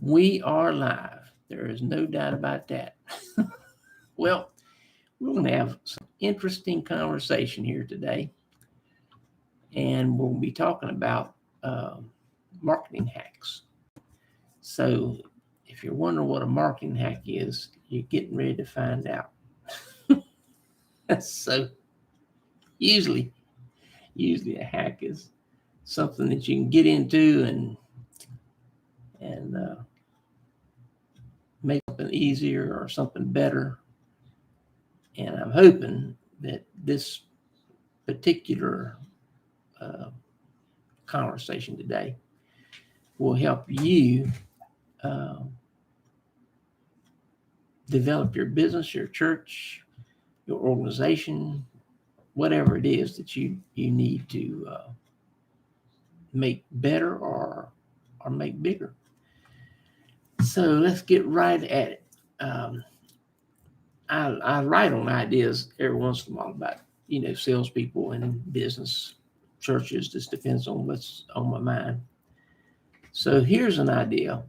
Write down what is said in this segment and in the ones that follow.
We are live. There is no doubt about that. Well, we're going to have some interesting conversation here today, and we'll be talking about marketing hacks. So, if you're wondering what a marketing hack is, you're getting ready to find out. So, usually a hack is something that you can get into and make something easier or something better. And I'm hoping that this particular conversation today will help you develop your business, your church, your organization, whatever it is that you need to make better or make bigger. So let's get right at it. I write on ideas every once in a while about, salespeople and business, churches. Just depends on what's on my mind. So here's an idea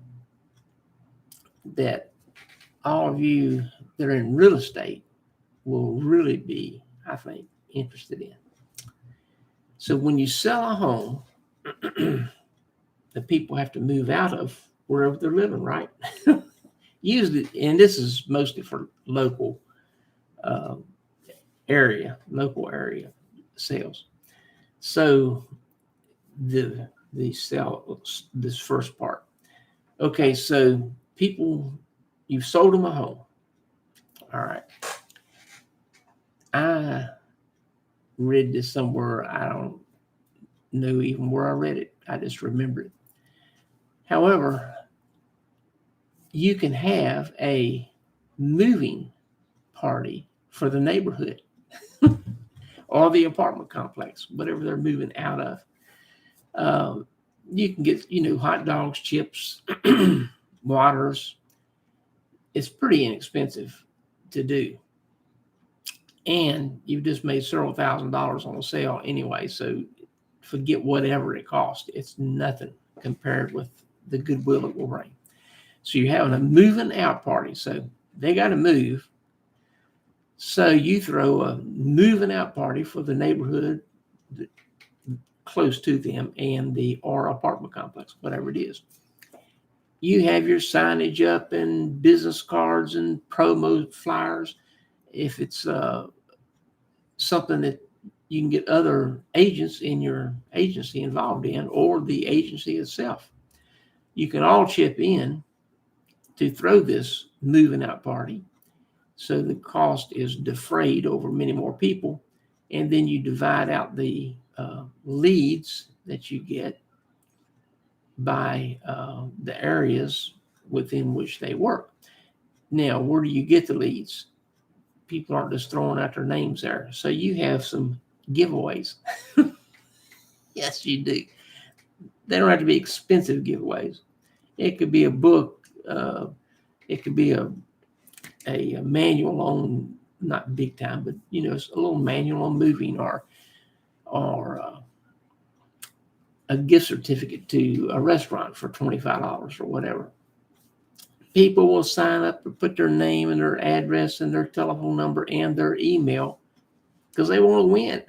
that all of you that are in real estate will really be, I think, interested in. So when you sell a home, the people have to move out of wherever they're living, right? Usually, and this is mostly for local area sales. So this first part. Okay, so people, you've sold them a home. All right. I read this somewhere. I don't know even where I read it. I just remember it. However, you can have a moving party for the neighborhood or the apartment complex, whatever they're moving out of. You can get, hot dogs, chips, waters. It's pretty inexpensive to do. And you've just made several $1,000s on a sale anyway. So forget whatever it costs. It's nothing compared with the goodwill it will bring. So you're having a moving out party. So they got to move. So you throw a moving out party for the neighborhood close to them and or apartment complex, whatever it is. You have your signage up and business cards and promo flyers. If it's something that you can get other agents in your agency involved in, or the agency itself, you can all chip in to throw this moving out party. So the cost is defrayed over many more people. And then you divide out the leads that you get by the areas within which they work. Now, where do you get the leads? People aren't just throwing out their names there. So you have some giveaways. Yes, you do. They don't have to be expensive giveaways. It could be a book. It could be a manual on, not big time, but it's a little manual on moving, or a gift certificate to a restaurant for $25 or whatever. People will sign up and put their name and their address and their telephone number and their email because they want to win.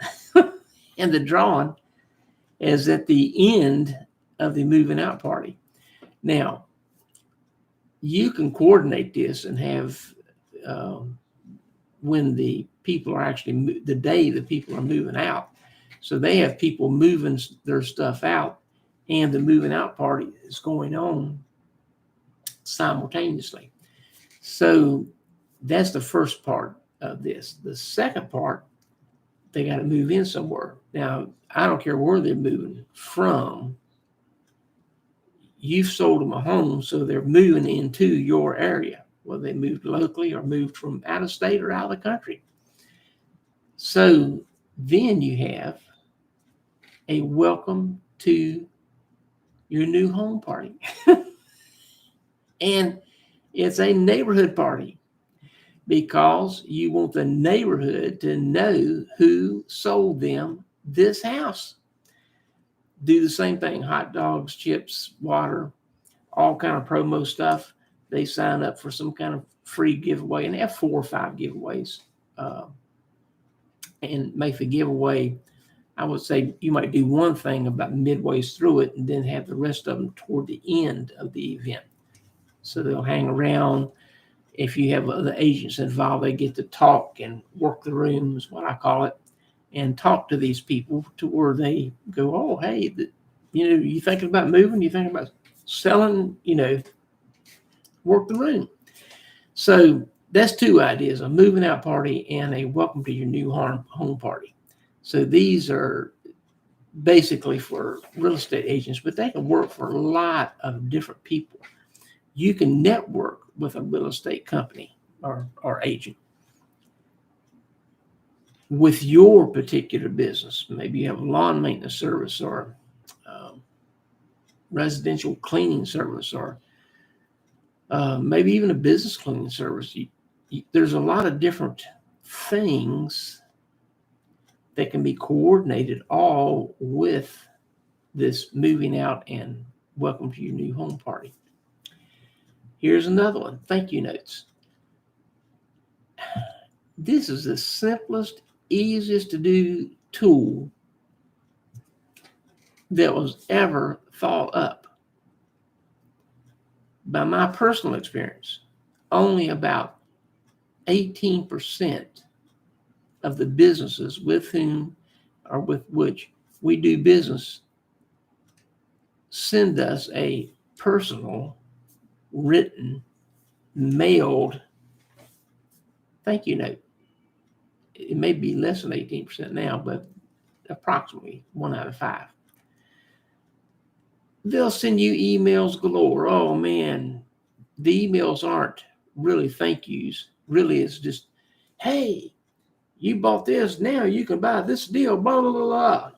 And the drawing is at the end of the moving out party. Now, you can coordinate this and have when the people are actually, the day the people are moving out. So they have people moving their stuff out, and the moving out party is going on simultaneously. So that's the first part of this. The second part, they got to move in somewhere. Now, I don't care where they're moving from. You've sold them a home, so they're moving into your area, whether they moved locally or moved from out of state or out of the country. So then you have a welcome to your new home party. And it's a neighborhood party because you want the neighborhood to know who sold them this house. Do the same thing, hot dogs, chips, water, all kind of promo stuff. They sign up for some kind of free giveaway, and they have 4 or 5 giveaways. And make the giveaway, I would say you might do one thing about midway through it and then have the rest of them toward the end of the event. So they'll hang around. If you have other agents involved, they get to talk and work the room, is what I call it, and talk to these people to where they go, oh, hey, you thinking about moving? You thinking about selling? Work the room. So that's 2 ideas: a moving out party and a welcome to your new home party. So these are basically for real estate agents, but they can work for a lot of different people. You can network with a real estate company or agent with your particular business. Maybe you have a lawn maintenance service or residential cleaning service, or maybe even a business cleaning service. There's a lot of different things that can be coordinated all with this moving out and welcome to your new home party. Here's another one: thank you notes. This is the simplest, easiest to do tool that was ever thought up. By my personal experience, only about 18% of the businesses with whom or with which we do business send us a personal, written, mailed thank you note. It may be less than 18% now, but approximately 1 out of 5. They'll send you emails galore. Oh man, the emails aren't really thank yous. Really, it's just, hey, you bought this, now you can buy this deal, blah, blah, blah, blah.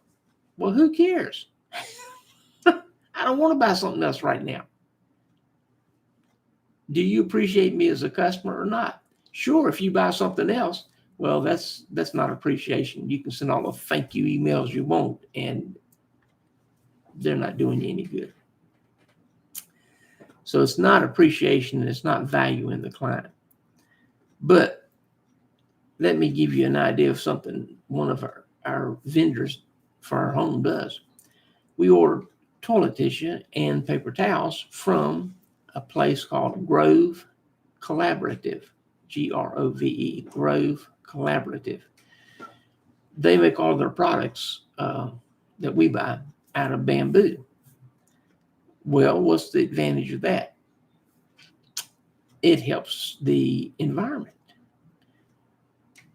Well, who cares? I don't want to buy something else right now. Do you appreciate me as a customer or not? Sure, if you buy something else, well, that's not appreciation. You can send all the thank you emails you want, and they're not doing you any good. So it's not appreciation, and it's not value in the client. But let me give you an idea of something one of our vendors for our home does. We order toilet tissue and paper towels from a place called Grove Collaborative, Grove, Grove Collaborative. They make all their products that we buy out of bamboo. Well, what's the advantage of that? It helps the environment.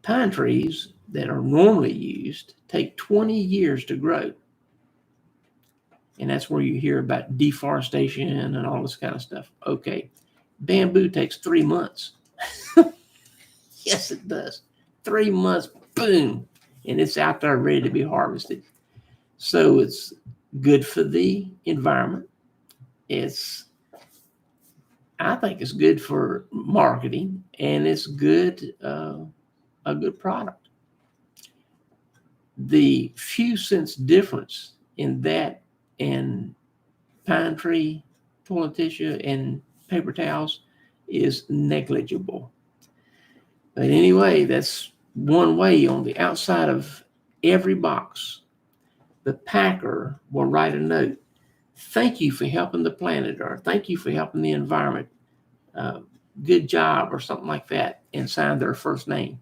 Pine trees that are normally used take 20 years to grow. And that's where you hear about deforestation and all this kind of stuff. Okay, bamboo takes 3 months. Yes, it does. 3 months, boom, and it's out there ready to be harvested. So it's good for the environment. I think it's good for marketing, and it's good, a good product. The few cents difference in that and pine tree toilet tissue and paper towels is negligible. But anyway, that's one way. On the outside of every box, the packer will write a note. Thank you for helping the planet, or thank you for helping the environment. Good job, or something like that, and sign their first name.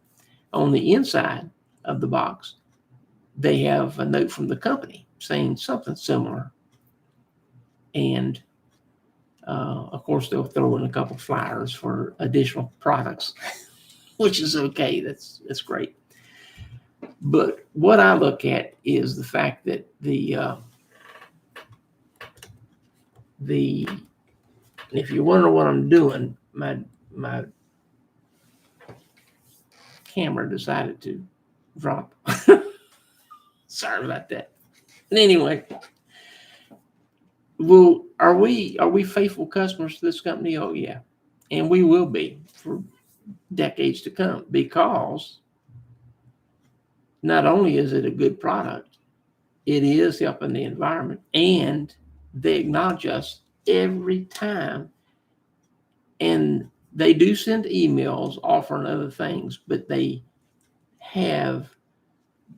On the inside of the box, they have a note from the company saying something similar. And of course, they'll throw in a couple flyers for additional products, which is okay. That's great. But what I look at is the fact that if you wonder what I'm doing, my camera decided to drop. Sorry about that. And anyway, well, are we faithful customers to this company? Oh yeah, and we will be for decades to come, because not only is it a good product, it is helping the environment, and they acknowledge us every time. And they do send emails offering other things, but they have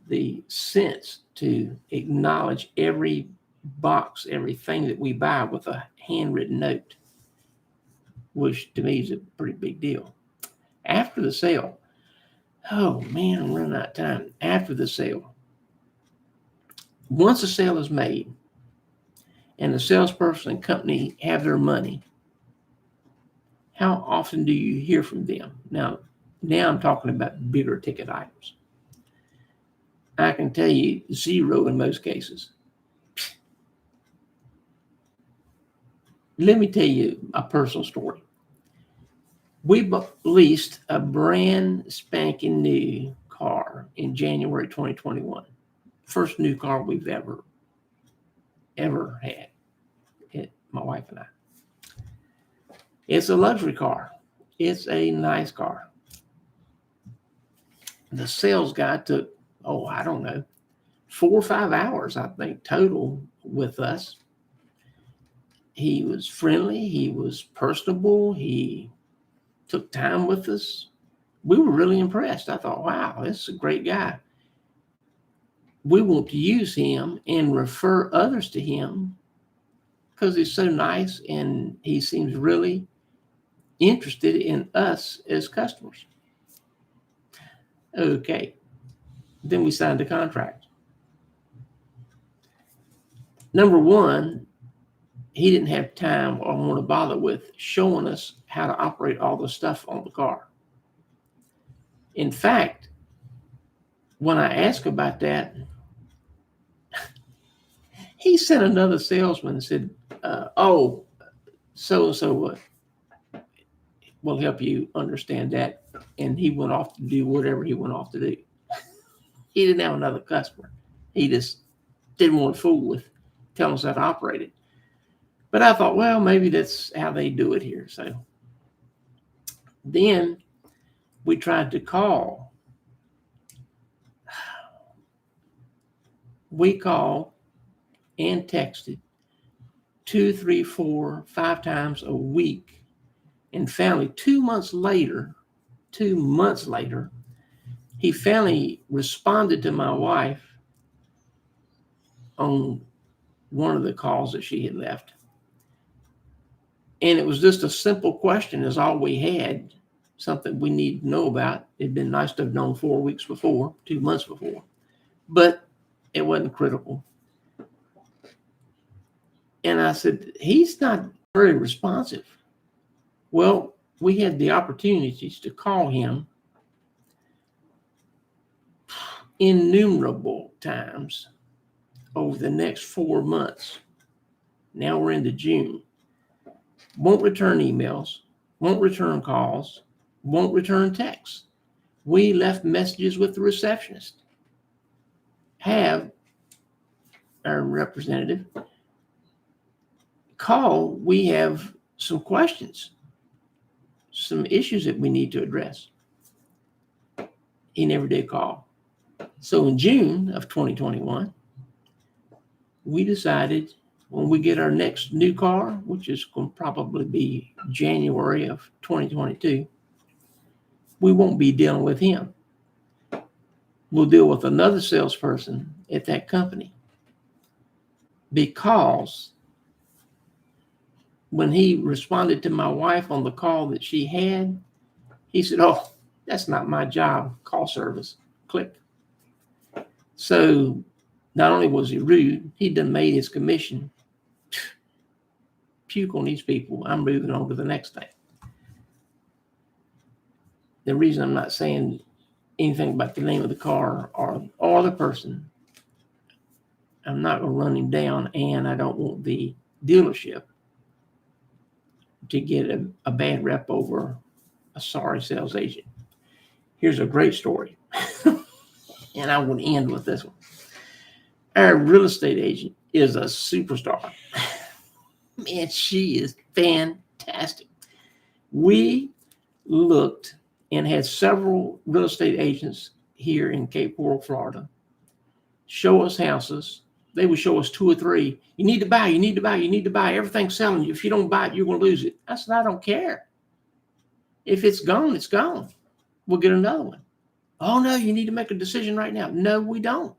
the sense to acknowledge every box, everything that we buy with a handwritten note, which to me is a pretty big deal. After the sale, oh man, I'm running out of time. After the sale, once the sale is made and the salesperson and company have their money, how often do you hear from them? Now I'm talking about bigger ticket items. I can tell you 0 in most cases. Let me tell you a personal story. We leased a brand spanking new car in January 2021. First new car we've ever had, my wife and I. It's a luxury car. It's a nice car. The sales guy took, I don't know, 4 or 5 hours, I think, total with us. He was friendly. He was personable. He took time with us. We were really impressed. I thought, wow, this is a great guy. We want to use him and refer others to him because he's so nice and he seems really interested in us as customers. Okay. Then we signed the contract. Number one, he didn't have time or want to bother with showing us how to operate all the stuff on the car. In fact, when I asked about that, he sent another salesman and said, so-and-so will help you understand that. And he went off to do whatever he went off to do. He didn't have another customer. He just didn't want to fool with telling us how to operate it. But I thought, well, maybe that's how they do it here. So then we tried to call. We called and texted 2, 3, 4, 5 times a week. And finally, 2 months later, he finally responded to my wife on one of the calls that she had left. And it was just a simple question is all we had, something we need to know about. It'd been nice to have known 4 weeks before, 2 months before, but it wasn't critical. And I said, he's not very responsive. Well, we had the opportunities to call him innumerable times over the next 4 months. Now we're into June. Won't return emails, won't return calls, won't return texts. We left messages with the receptionist. Have our representative call. We have some questions, some issues that we need to address. He never did call. So in June of 2021, we decided when we get our next new car, which is going to probably be January of 2022, we won't be dealing with him. We'll deal with another salesperson at that company. Because when he responded to my wife on the call that she had, he said, that's not my job, call service, click. So not only was he rude, he done made his commission. Puke on these people. I'm moving on to the next thing. The reason I'm not saying anything about the name of the car or the person, I'm not going to run him down, and I don't want the dealership to get a bad rep over a sorry sales agent. Here's a great story, and I want to end with this one. Our real estate agent is a superstar. Man, she is fantastic. We looked and had several real estate agents here in Cape Coral, Florida, show us houses They would show us 2 or 3. You need to buy, you need to buy, you need to buy. Everything's selling. If you don't buy it, you're going to lose it. I said, I don't care. If it's gone, it's gone. We'll get another one. Oh, no, you need to make a decision right now. No, we don't.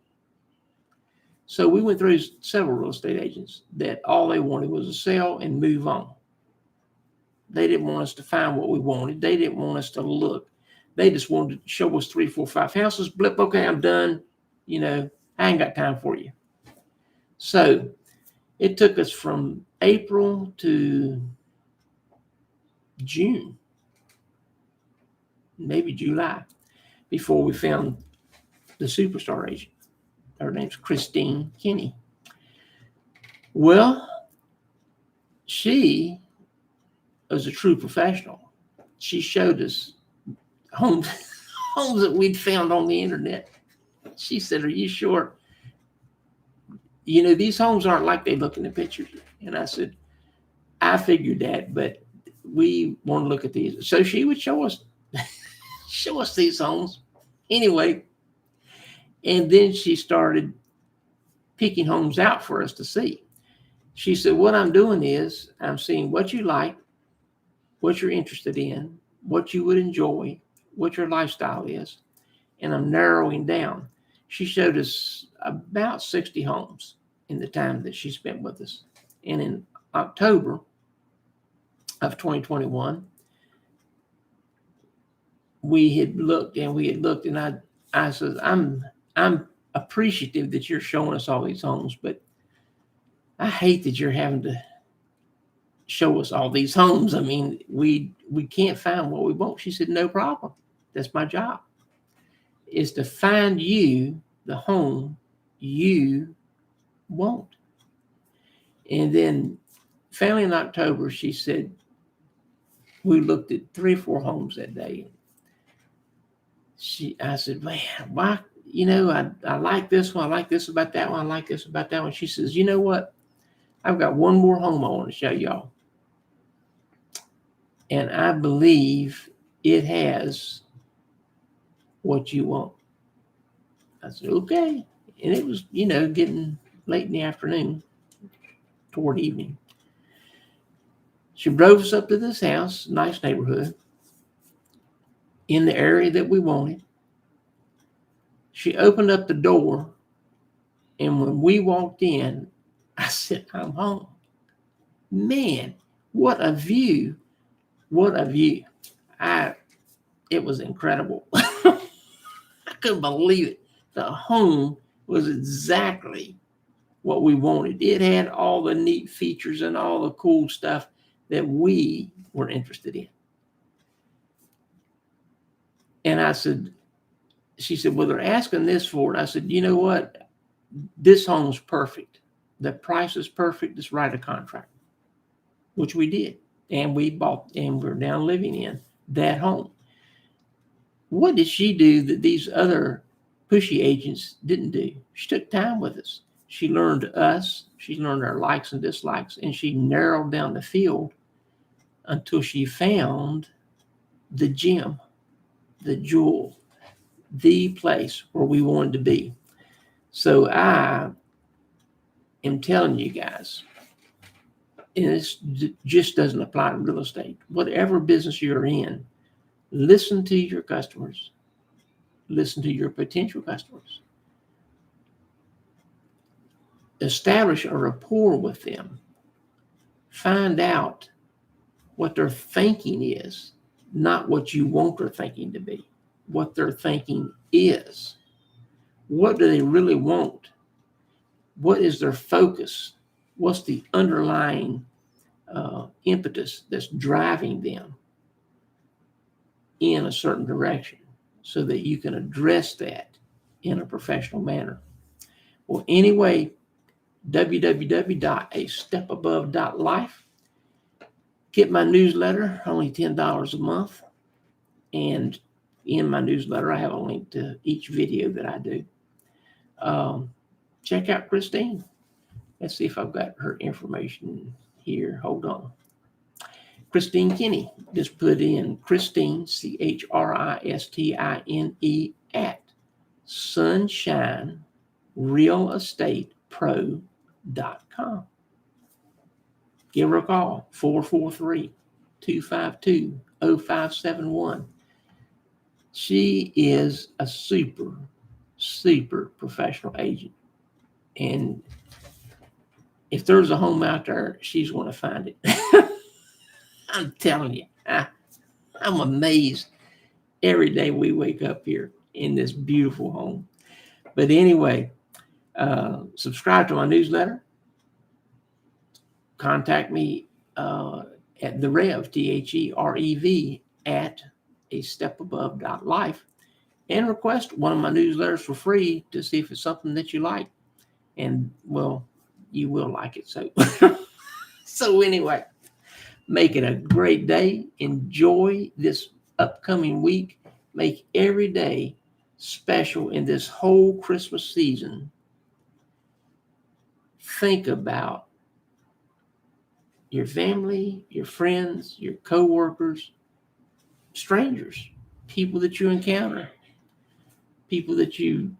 So we went through several real estate agents that all they wanted was to sell and move on. They didn't want us to find what we wanted. They didn't want us to look. They just wanted to show us 3, 4, 5 houses. Blip, okay, I'm done. I ain't got time for you. So it took us from April to June, maybe July, before we found the superstar agent. Her name's Christine Kinney. Well, she was a true professional. She showed us homes that we'd found on the internet. She said, are you sure? These homes aren't like they look in the pictures. And I said, I figured that, but we want to look at these. So she would show us these homes anyway. And then she started picking homes out for us to see. She said, what I'm doing is I'm seeing what you like, what you're interested in, what you would enjoy, what your lifestyle is, and I'm narrowing down. She showed us about 60 homes in the time that she spent with us. And in October of 2021, we had looked, and I said, I'm appreciative that you're showing us all these homes, but I hate that you're having to show us all these homes. I mean, we can't find what we want. She said, no problem. That's my job, is to find you the home you want. And then finally in October, she said, we looked at 3 or 4 homes that day. I said, man, why? I like this one. I like this about that one. I like this about that one. She says, you know what? I've got one more home I want to show y'all. And I believe it has what you want. I said, okay. And it was, getting late in the afternoon, toward evening. She drove us up to this house, nice neighborhood, in the area that we wanted. She opened up the door, and when we walked in, I said, I'm home. Man, what a view. What a view. It was incredible. I couldn't believe it. The home was exactly what we wanted. It had all the neat features and all the cool stuff that we were interested in. And she said, well, they're asking this for it. I said, you know what? This home's perfect. The price is perfect. Just write a contract, which we did. And we bought, and we're now living in that home. What did she do that these other pushy agents didn't do? She took time with us. She learned us. She learned our likes and dislikes, and she narrowed down the field until she found the gem, the jewel, the place where we wanted to be. So I am telling you guys, and this just doesn't apply to real estate. Whatever business you're in, listen to your customers. Listen to your potential customers. Establish a rapport with them. Find out what their thinking is, not what you want their thinking to be, what their thinking is. What do they really want? What is their focus? What's the underlying impetus that's driving them in a certain direction, so that you can address that in a professional manner? Well, anyway, www.astepabove.life. Get my newsletter, only $10 a month. And in my newsletter, I have a link to each video that I do. Check out Christine. Let's see if I've got her information here. Hold on. Christine Kinney. Just put in Christine, Christine, at Sunshine Real Estate pro.com. Give her a call, 443-252-0571. She is a super, super professional agent. And if there's a home out there, she's going to find it. I'm telling you, I'm amazed every day we wake up here in this beautiful home. But anyway, subscribe to my newsletter. Contact me at the Rev, THEREV, at astepabove.life, and request one of my newsletters for free to see if it's something that you like. And, well, you will like it. So anyway, make it a great day. Enjoy this upcoming week. Make every day special in this whole Christmas season. Think about your family, your friends, your coworkers, strangers, people that you encounter, people that you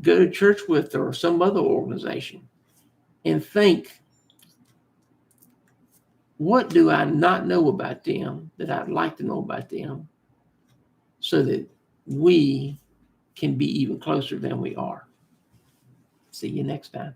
go to church with or some other organization, and think, what do I not know about them that I'd like to know about them so that we can be even closer than we are? See you next time.